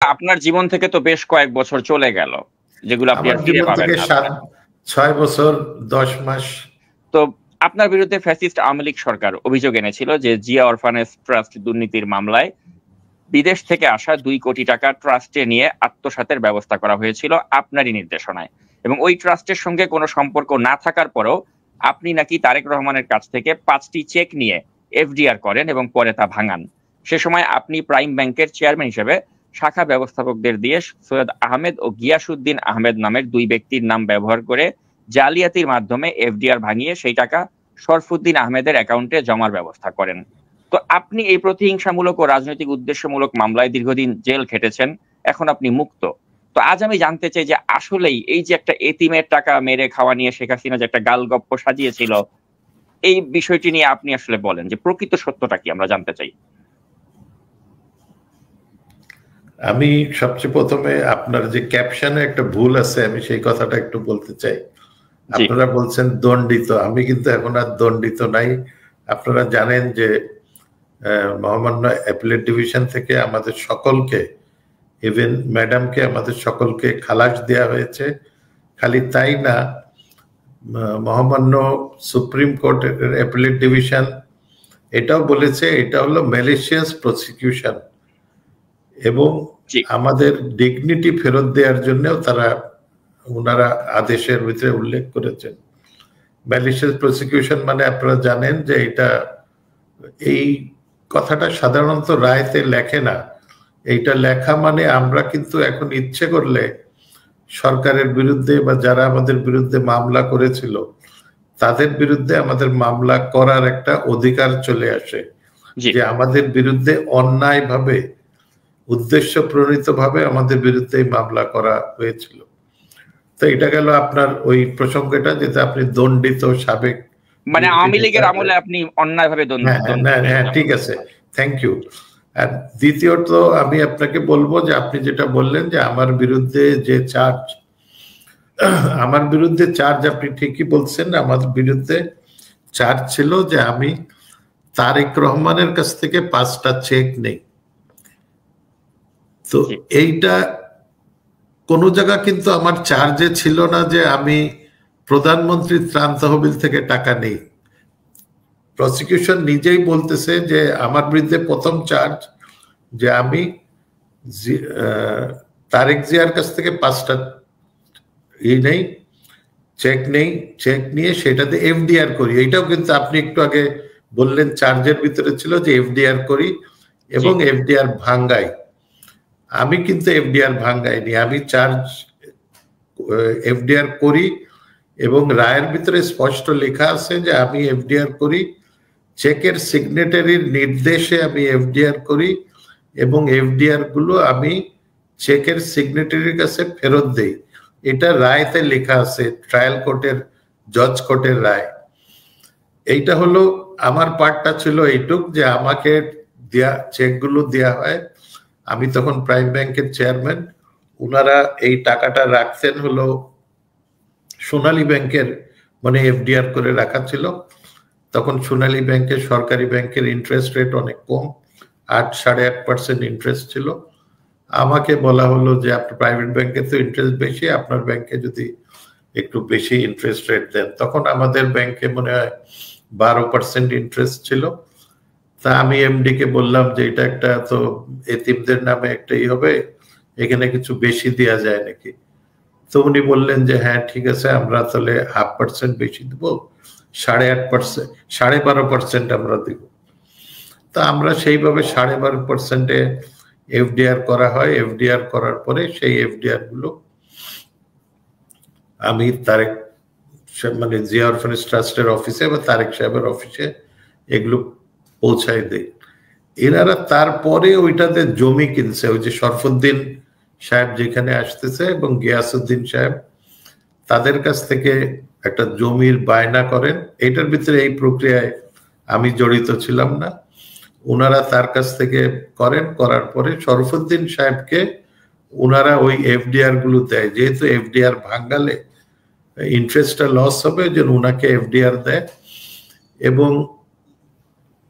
আপনার জীবন থেকে তো বেশ কয়েক বছর চলে গেল, যেগুলো আপনি আমার আর ফিরে জীবন পাবেন থেকে না। 6 বছর 10 মাস। তো আপনার বিরুদ্ধে ফ্যাসিস্ট আওয়ামী লীগ সরকার অভিযোগ এনেছিল যে জিয়া অরফানেজ ট্রাস্ট দুর্নীতির মামলায় বিদেশ থেকে আসা 2 কোটি টাকা ট্রাস্টে নিয়ে আত্মসাতের ব্যবস্থা করা হয়েছিল আপনারই নির্দেশনায়, এবং ওই ট্রাস্টের সঙ্গে কোনো সম্পর্ক না থাকার পরেও আপনি নাকি তারেক রহমানের কাছ থেকে 5টি চেক নিয়ে এফডিআর করেন এবং পরে তা ভাঙান। সে সময় আপনি প্রাইম ব্যাংকের চেয়ারম্যান হিসেবে শাখা ব্যবস্থাপকদের দিয়ে সৈয়দ আহমেদ ও গিয়াসউদ্দিন আহমেদ নামের 2 ব্যক্তির নাম ব্যবহার করে জালিয়াতির মাধ্যমে এফডিআর ভাঙিয়ে সেই টাকা শরফুদ্দিন আহমেদের অ্যাকাউন্টে জমার ব্যবস্থা করেন। তো আপনি এই প্রতিহিংসামূলক ও রাজনৈতিক উদ্দেশ্যমূলক মামলায় দীর্ঘদিন জেল খেটেছেন, এখন আপনি মুক্ত। তো আজ আমি জানতে চাই যে আসলেই এই যে একটা এতিমের টাকা মেরে খাওয়া নিয়ে শেখ হাসিনা যে একটা গালগপ্প সাজিয়েছিল, এই বিষয়টি নিয়ে আপনি আসলে বলেন যে প্রকৃত সত্যটা কি, আমরা জানতে চাই। আমি সবচেয়ে প্রথমে আপনার যে ক্যাপশনে একটা ভুল আছে, আমি সেই কথাটা একটু বলতে চাই। আপনারা বলছেন দণ্ডিত, আমি কিন্তু এখন আর দণ্ডিত নাই। আপনারা জানেন যে মহামান্য অ্যাপিলেট ডিভিশন থেকে আমাদের সকলকে, ইভেন ম্যাডামকে, আমাদের সকলকে খালাস দেওয়া হয়েছে। খালি তাই না, মহামান্য সুপ্রিম কোর্টের অ্যাপিলেট ডিভিশন এটাও বলেছে এটা হলো ম্যালিশিয়াস প্রসিকিউশন, এবং আমাদের ডিগনিটি ফেরত দেওয়ার জন্যও ওনারা আদেশের ভিতরে উল্লেখ করেছেন। ম্যালিশিয়াস প্রসিকিউশন মানে আপনারা জানেন যে এই কথাটা সাধারণত রায়তে লেখে না। এইটা লেখা মানে আমরা কিন্তু এখন ইচ্ছে করলে সরকারের বিরুদ্ধে বা যারা আমাদের বিরুদ্ধে মামলা করেছিল তাদের বিরুদ্ধে আমাদের মামলা করার একটা অধিকার চলে আসে, যে আমাদের বিরুদ্ধে অন্যায়ভাবে উদ্দেশ্য প্রণীত ভাবে আমাদের বিরুদ্ধে মামলা করা হয়েছিল। তো এটা গেল আপনার ওই প্রসঙ্গটা, যেটা আপনি দণ্ডিত সাবেক, মানে আওয়ামী লীগের আমলে আপনি অন্যায়ভাবে দণ্ডিত। হ্যাঁ, ঠিক আছে, থ্যাংক ইউ। আর দ্বিতীয়ত আমি আপনাকে বলবো যে আপনি যেটা বললেন যে আমার বিরুদ্ধে যে চার্জ, আমার বিরুদ্ধে চার্জ আপনি ঠিকই বলছেন। আমার বিরুদ্ধে চার্জ ছিল যে আমি তারেক রহমানের কাছ থেকে 5টা চেক নেই। তো এইটা কোন জায়গা কিন্তু আমার চার্জে ছিল না যে আমি প্রধানমন্ত্রীর ত্রাণ তহবিল থেকে টাকা নেই। প্রসিকিউশন নিজেই বলতেছে যে আমার বিরুদ্ধে প্রথম চার্জ যে আমি তারেক জিয়ার কাছ থেকে 5টা নেই, চেক নেই, চেক নিয়ে সেটাতে এফডিআর করি। এইটাও কিন্তু আপনি একটু আগে বললেন চার্জের ভিতরে ছিল যে এফডিআর করি এবং এফডিআর ভাঙ্গাই। আমি কিন্তু এফডিআর ভাঙ্গাইনি, আমি চার্জ এফডিআর করি এবং রায়ের ভিতরে স্পষ্ট লেখা আছে যে আমি এফডিআর করি, চেকের সিগনেটারির নির্দেশে আমি এফডিআর করি এবং এফডিআর গুলো আমি চেকের সিগনেটারির কাছে ফেরত দেই। এটা রায়তে লেখা আছে, ট্রায়াল কোর্টের, জজ কোর্টের রায়। এইটা হলো আমার পার্টটা ছিল এইটুক, যে আমাকে দেয়া চেকগুলো দেয়া হয়। আমি তখন প্রাইম ব্যাংকের চেয়ারম্যান, ওনারা এই টাকাটা রাখতেন হলো সোনালী ব্যাংকের, মানে এফডিআর করে রাখা ছিল। তখন সোনালী ব্যাংকের, সরকারি ব্যাংকের ইন্টারেস্ট রেট অনেক কম, 8.5% ইন্টারেস্ট ছিল। আমাকে বলা হলো যে আপনার প্রাইভেট ব্যাংকে তো ইন্টারেস্ট বেশি, আপনার ব্যাংকে যদি একটু বেশি ইন্টারেস্ট রেট দেন। তখন আমাদের ব্যাংকে মনে হয় 12% ইন্টারেস্ট ছিল। তা আমি এমডি কে বললাম যে এটা একটা তো এতিমদের নামে একটাই হবে, এখানে কিছু বেশি দেওয়া যায় নাকি? তো উনি বললেন যে হ্যাঁ ঠিক আছে, আমরা তাহলে 0.5% বেশি দেবো, 8.5%, 12.5% আমরা দিব। তা আমরা সেইভাবে 12.5%-এ এফডিআর করা হয়। এফডিআর করার পরে সেই এফডিআর গুলো আমি তারেক, মানে জিয়া অরফানেজ ট্রাস্টের অফিসে বা তারেক সাহেবের অফিসে এগুলো পৌঁছায় দেয়। এনারা তারপরে ওইটাতে জমি কিনছে, ওই যে শরফুদ্দিন সাহেব যেখানে আসতেছে এবং গিয়াসউদ্দিন সাহেব, তাদের কাছ থেকে একটা জমির বায়না করেন। এটার ভিতরে এই প্রক্রিয়ায় আমি জড়িত ছিলাম না, ওনারা তার কাছ থেকে করেন। করার পরে শরফুদ্দিন সাহেবকে ওনারা ওই এফডিআর গুলো দেয়, যেহেতু এফডিআর ভাঙালে ইন্টারেস্টটা লস হবে, যে ওনাকে এফডিআর দেয়। এবং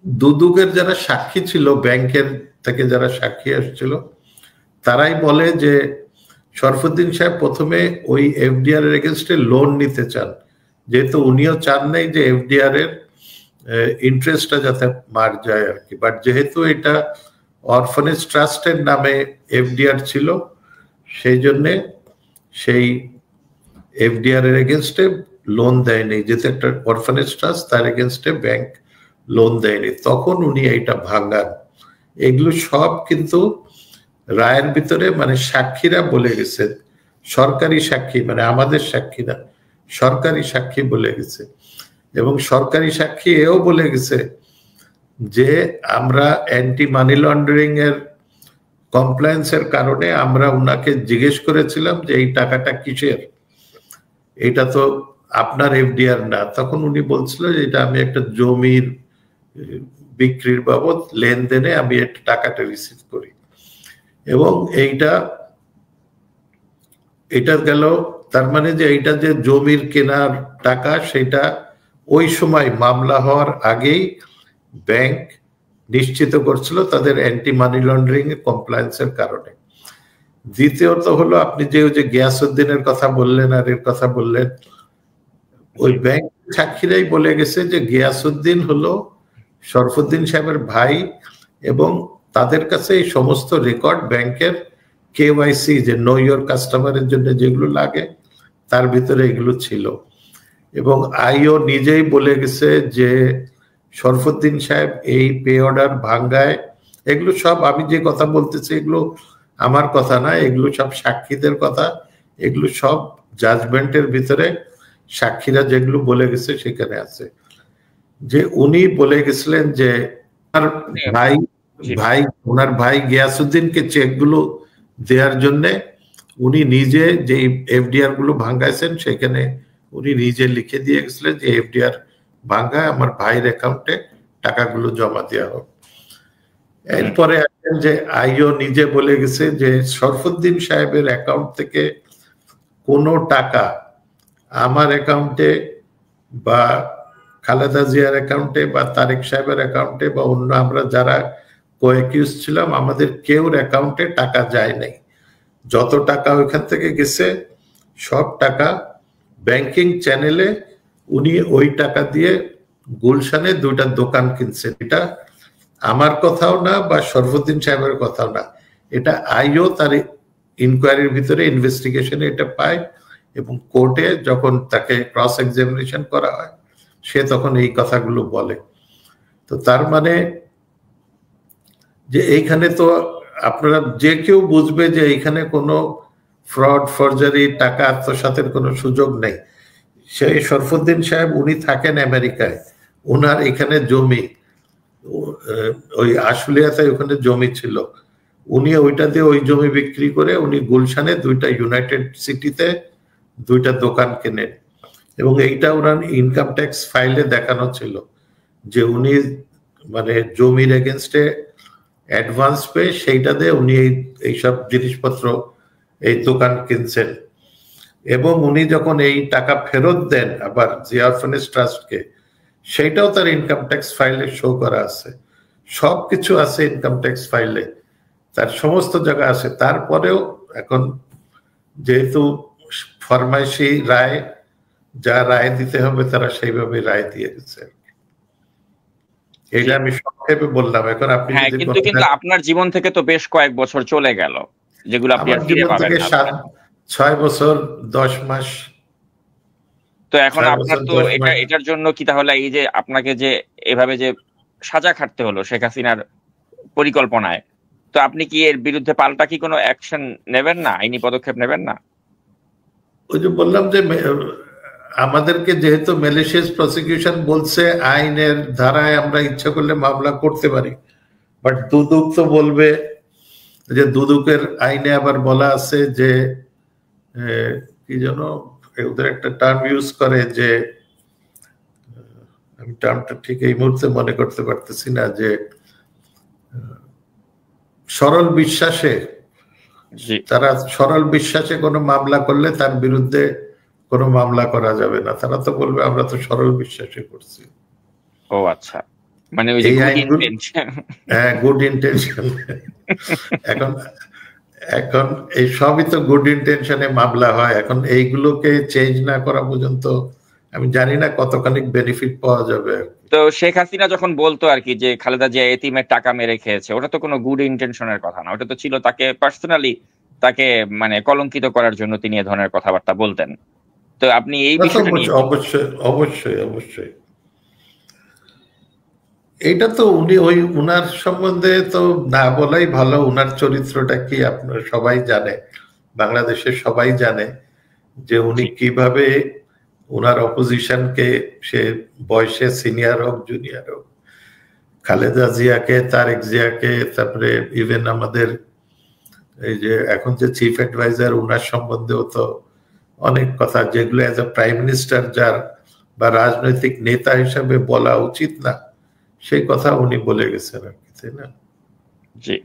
দুদকের যারা সাক্ষী ছিল, ব্যাংকের থেকে যারা সাক্ষী আসছিল, তারাই বলে যে শরফুদ্দিন সাহেব প্রথমে ওই এফডিআর এর এগেনস্টে লোন নিতে চান, যেহেতু উনিও চান নাই যে এফডিআর এর ইন্টারেস্টটা যাতে মার যায় আর কি। বাট যেহেতু এটা অরফানেজ ট্রাস্টের নামে এফডিআর ছিল, সেই জন্যে সেই এফডিআর এর এগেনস্টে লোন দেয়নি, যেহেতু একটা অরফানেজ ট্রাস্ট, তার এগেনস্টে ব্যাংক লোন দেয়নি। তখন উনি এইটা ভাঙান। এগুলো সব কিন্তু রায়ের ভিতরে মানে সাক্ষীরা বলে গেছে, সরকারি সাক্ষী, মানে আমাদের সাক্ষী না, সরকারি সাক্ষী বলে গেছে। এবং সরকারি সাক্ষী এও বলে গেছে যে আমরা অ্যান্টি মানি লন্ডারিং এর কমপ্লায়েন্সের কারণে আমরা উনাকে জিজ্ঞেস করেছিলাম যে এই টাকাটা কিসের, এটা তো আপনার এফডিআর না। তখন উনি বলছিল যে এটা আমি একটা জমির বিক্রির বাবদ লেনদেনে আমি একটা টাকাটা রিসিভ করি। এবং এটা গেল, তার মানে যে এইটা যে জমির কেনার টাকা, সেটা ওই সময় মামলা হওয়ার আগেই ব্যাংক নিশ্চিত করছিল তাদের অ্যান্টি মানি লন্ডারিং কমপ্লায়েন্সের কারণে। দ্বিতীয়ত হলো আপনি যে গিয়াসউদ্দিনের কথা বললেন আর এর কথা বললেন, ওই ব্যাংক সাক্ষীরাই বলে গেছে যে গিয়াসউদ্দিন হলো শরফুদ্দিন সাহেবের ভাই, এবং তাদের কাছে এই সমস্ত রেকর্ড ব্যাংকের কেওয়াইসি, যে নো ইওর কাস্টমারের জন্য যেগুলো লাগে, তার ভিতরে এগুলো ছিল। এবং আইও নিজেই বলে গেছে যে শরফুদ্দিন সাহেব এই পে অর্ডার ভাঙ্গায়, এগুলো সব আমি যে কথা বলতেছি এগুলো আমার কথা না, এগুলো সব সাক্ষীদের কথা, এগুলো সব জাজমেন্টের ভিতরে সাক্ষীরা যেগুলো বলে গেছে সেখানে আছে। যে উনি বলে গেছিলেন যে ওনার ভাই গিয়াসউদ্দিনকে চেকগুলো দেওয়ার জন্য উনি নিজে যে এফডিআর গুলো ভাঙ্গাইছেন সেখানে উনি নিজে লিখে দিয়ে গেছিলেন যে এফডিআর ভাঙ্গায় আমার ভাইয়ের অ্যাকাউন্টে টাকাগুলো জমা দেওয়া হোক। এরপরে যে আইও নিজে বলে গেছে যে শরফুদ্দিন সাহেবের অ্যাকাউন্ট থেকে কোনো টাকা আমার অ্যাকাউন্টে বা খালেদা জিয়ার অ্যাকাউন্টে বা তারেক সাহেবের অ্যাকাউন্টে বা অন্য আমরা যারা কোঅ্যাকিউজ ছিলাম, আমাদের কেউর অ্যাকাউন্টে টাকা যায় নাই। যত টাকা ওইখান থেকে গেছে সব টাকা ব্যাংকিং চ্যানেলে উনি ওই টাকা দিয়ে গুলশানে 2টা দোকান কিনছেন। এটা আমার কথাও না বা শরফুদ্দিন সাহেবের কথাও না, এটা আইও তার ইনকোয়ারির ভিতরে ইনভেস্টিগেশনে এটা পায়, এবং কোর্টে যখন তাকে ক্রস এক্সামিনেশন করা হয় সে তখন এই কথাগুলো বলে। তো তার মানে যে এইখানে তো আপনারা যে কেউ বুঝবে যে এইখানে কোনো ফ্রড, ফরজারি, টাকা আত্মসাতের কোনো সুযোগ নেই। সেই শরফুদ্দিন সাহেব উনি থাকেন আমেরিকায়, ওনার এখানে জমি, ওই আশুলিয়াতে ওখানে জমি ছিল, উনি ওইটা দিয়ে ওই জমি বিক্রি করে উনি গুলশানে 2টা ইউনাইটেড সিটিতে 2টা দোকান কেনেন। এবং এইটা ওনার ইনকাম ট্যাক্স ফাইলে দেখানো ছিল যে উনি মানে জমির এগেনস্টে অ্যাডভান্স পেয়ে সেইটা দিয়ে উনি এইসব জিনিসপত্র এই দোকান কিনছেন। এবং উনি যখন এই টাকা ফেরত দেন আবার জিয়া অরফানেজ ট্রাস্টকে, সেইটাও তার ইনকাম ট্যাক্স ফাইলে শো করা আছে, সবকিছু আছে ইনকাম ট্যাক্স ফাইলে, তার সমস্ত জায়গা আছে। তারপরেও এখন যেহেতু ফরমাইশি রায়, যা রায় দিতে হবে তারা সেইভাবে রায় দিয়ে গেছে। এটা আমি সংক্ষেপে বললাম। এখন আপনি কিন্তু আপনার জীবন থেকে তো বেশ কয়েক বছর চলে গেল, যেগুলো আপনি আর ফিরে পাবেন না। 6 বছর 10 মাস। তো এখন আপনার তো এটার জন্য কি তাহলে এই যে আপনাকে যে এভাবে যে সাজা খাটতে হলো শেখ হাসিনার পরিকল্পনায়, তো আপনি কি এর বিরুদ্ধে পাল্টা কি কোনো অ্যাকশন নেবেন না, আইনি পদক্ষেপ নেবেন না? ওই যে বললাম যে আমাদেরকে যেহেতু ম্যালিশিয়াস প্রসিকিউশন বলছে, আইনের ধারায় আমরা ইচ্ছা করলে মামলা করতে পারি, বাট দুদক তো বলবে যে দুদকের আইনে আবার বলা আছে যে কি যেন ওদের একটা টার্ম ইউজ করে, যে আমি টার্মটা ঠিক এই মুহূর্তে মনে করতে পারতেছি না, যে সরল বিশ্বাসে, তারা সরল বিশ্বাসে কোনো মামলা করলে তার বিরুদ্ধে কোনো মামলা করা যাবে না। তারা তো বলবে আমরা তো সরল বিশ্বাসে করছি। ও আচ্ছা, মানে ওই যে গুড ইন্টেনশন। এখন এখন এই সবই তো গুড ইন্টেনশনে মামলা হয়, এখন এইগুলোকে চেঞ্জ না করা পর্যন্ত আমি জানি না কতখানি বেনিফিট পাওয়া যাবে। তো শেখ হাসিনা যখন বলতো আর কি যে খালেদা জিয়া এতিমের টাকা মেরে খেয়েছে, ওটা তো কোনো গুড ইন্টেনশনের কথা না, ওটা তো ছিল তাকে পার্সোনালি তাকে মানে কলঙ্কিত করার জন্য তিনি এ ধরনের কথাবার্তা বলতেন। তো আপনি এই বিষয়টা নিয়ে অবশ্যই অবশ্যই অবশ্যই এটা তো উনি উনার সম্বন্ধে তো না বলাই ভালো। উনার চরিত্রটা কি আপনার সবাই জানে, বাংলাদেশের সবাই জানে যে উনি কিভাবে উনার অপোজিশনকে, সে বয়সে সিনিয়র হোক জুনিয়র হোক, খালেদা জিয়াকে, তারেক জিয়াকে, তারপরে ইভেন আমাদের এই যে এখন যে চিফ অ্যাডভাইজার উনার সম্বন্ধেও তো অনেক কথা যেগুলো এজ এ প্রাইম মিনিস্টার যার বা রাজনৈতিক নেতা হিসাবে বলা উচিত না, সেই কথা উনি বলে গেছেন আর কি, তাই না? জি।